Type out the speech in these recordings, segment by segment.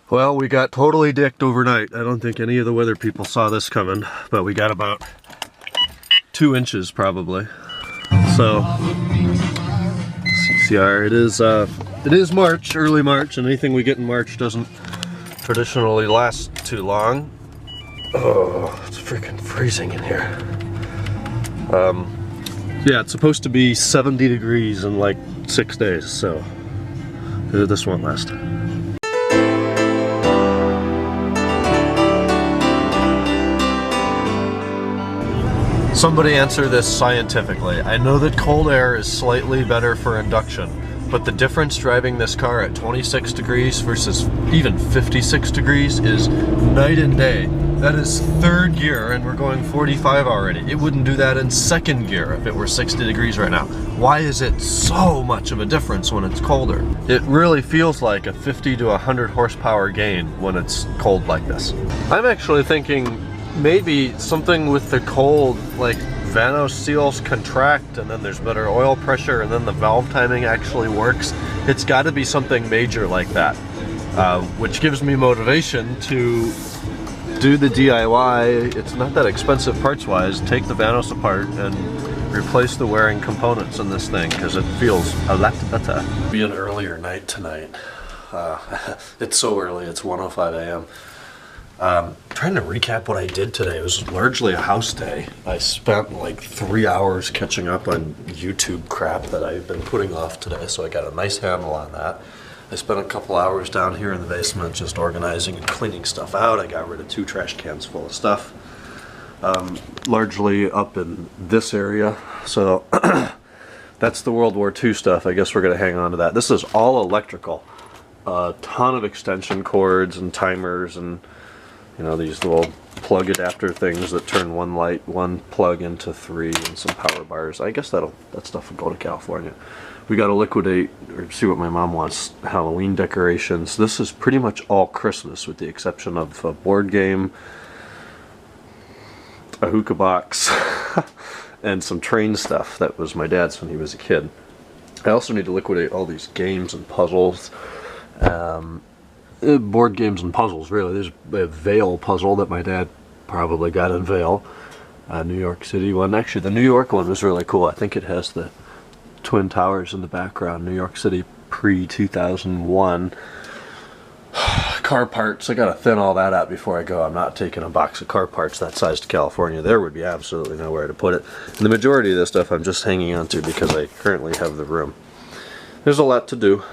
Well, we got totally dicked overnight. I don't think any of the weather people saw this coming, but we got about 2 inches probably. So, CCR, it is March, early March, and anything we get in March doesn't traditionally last too long. Oh, it's freaking freezing in here. Yeah, it's supposed to be 70 degrees in like 6 days, so this won't last. Somebody answer this scientifically. I know that cold air is slightly better for induction, but the difference driving this car at 26 degrees versus even 56 degrees is night and day. That is third gear and we're going 45 already. It wouldn't do that in second gear if it were 60 degrees right now. Why is it so much of a difference when it's colder? It really feels like a 50 to 100 horsepower gain when it's cold like this. I'm actually thinking maybe something with the cold, like Vanos seals contract and then there's better oil pressure and then the valve timing actually works. It's got to be something major like that, which gives me motivation to do the DIY. It's not that expensive parts wise. Take the Vanos apart and replace the wearing components in this thing because it feels a lot better. It'll be an earlier night tonight. It's so early, it's 1:05 a.m. Trying to recap what I did today. It was largely a house day. I spent like 3 hours catching up on YouTube crap that I've been putting off today, so I got a nice handle on that. I spent a couple hours down here in the basement just organizing and cleaning stuff out. I got rid of 2 trash cans full of stuff. Largely up in this area, so that's the World War II stuff. I guess we're going to hang on to that. This is all electrical. A ton of extension cords and timers and these little plug adapter things that turn one plug into 3 and some power bars. I guess that stuff will go to California. We got to liquidate or see what my mom wants. Halloween decorations. This is pretty much all Christmas with the exception of a board game, a hookah box, and some train stuff that was my dad's when he was a kid. I also need to liquidate all these games and puzzles. Board games and puzzles, really. There's a Vail puzzle that my dad probably got in Vail. New York City one. Actually, the New York one was really cool. I think it has the Twin Towers in the background. New York City pre-2001. Car parts. I gotta thin all that out before I go. I'm not taking a box of car parts that size to California. There would be absolutely nowhere to put it. And the majority of this stuff I'm just hanging on to because I currently have the room. There's a lot to do.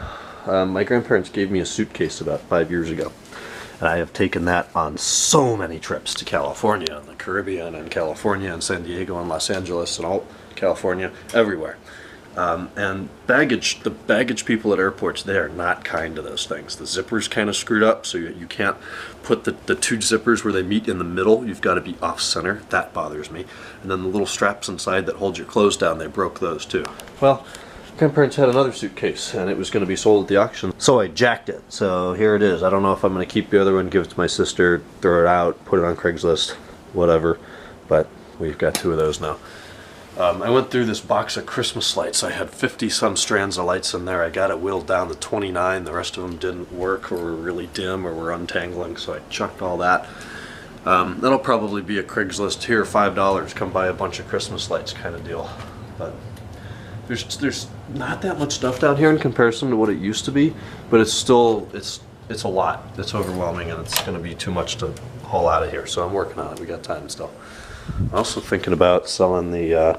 My grandparents gave me a suitcase about 5 years ago, and I have taken that on so many trips to California and the Caribbean and California and San Diego and Los Angeles and all California, everywhere. And the baggage people at airports, they are not kind to those things. The zipper's kind of screwed up, so you can't put the 2 zippers where they meet in the middle. You've got to be off center. That bothers me. And then the little straps inside that hold your clothes down, they broke those too. Well, grandparents had another suitcase and it was going to be sold at the auction, so I jacked it. So here it is. I don't know if I'm going to keep the other one, give it to my sister, throw it out, put it on Craigslist, whatever, but we've got 2 of those now. I went through this box of Christmas lights. I had 50 some strands of lights in there. I got it whittled down to 29. The rest of them didn't work or were really dim or were untangling, so I chucked all that. That'll probably be a Craigslist, here, $5, come buy a bunch of Christmas lights kind of deal. But there's not that much stuff down here in comparison to what it used to be, but it's still, it's a lot. It's overwhelming and it's going to be too much to haul out of here, so I'm working on it. We got time still. I'm also thinking about selling the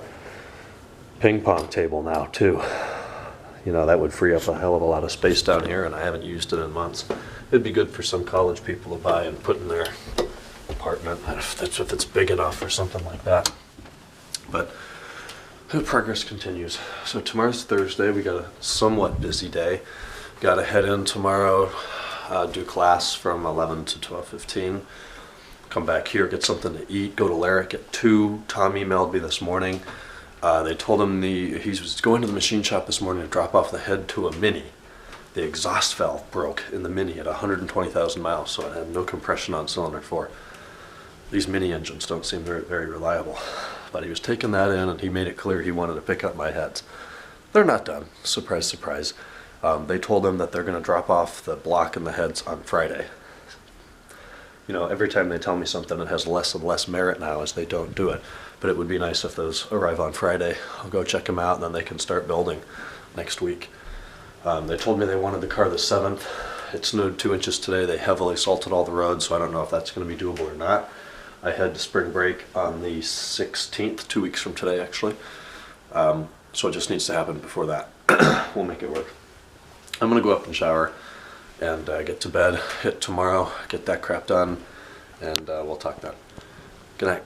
ping pong table now too. That would free up a hell of a lot of space down here, and I haven't used it in months. It'd be good for some college people to buy and put in their apartment if it's big enough or something like that. But the progress continues. So tomorrow's Thursday. We got a somewhat busy day. Got to head in tomorrow, do class from 11 to 12:15. Come back here, get something to eat, go to Lyric at 2. Tom emailed me this morning. They told him he was going to the machine shop this morning to drop off the head to a Mini. The exhaust valve broke in the Mini at 120,000 miles, so it had no compression on cylinder 4. These Mini engines don't seem very, very reliable. But he was taking that in, and he made it clear he wanted to pick up my heads. They're not done. Surprise, surprise. They told him that they're going to drop off the block and the heads on Friday. you know, every time they tell me something, it has less and less merit now as they don't do it. But it would be nice if those arrive on Friday. I'll go check them out, and then they can start building next week. They told me they wanted the car the 7th. It snowed 2 inches today. They heavily salted all the roads, so I don't know if that's going to be doable or not. I head to spring break on the 16th, 2 weeks from today, actually. So it just needs to happen before that. We'll make it work. I'm going to go up and shower and get to bed, hit tomorrow, get that crap done, and we'll talk then. Good night.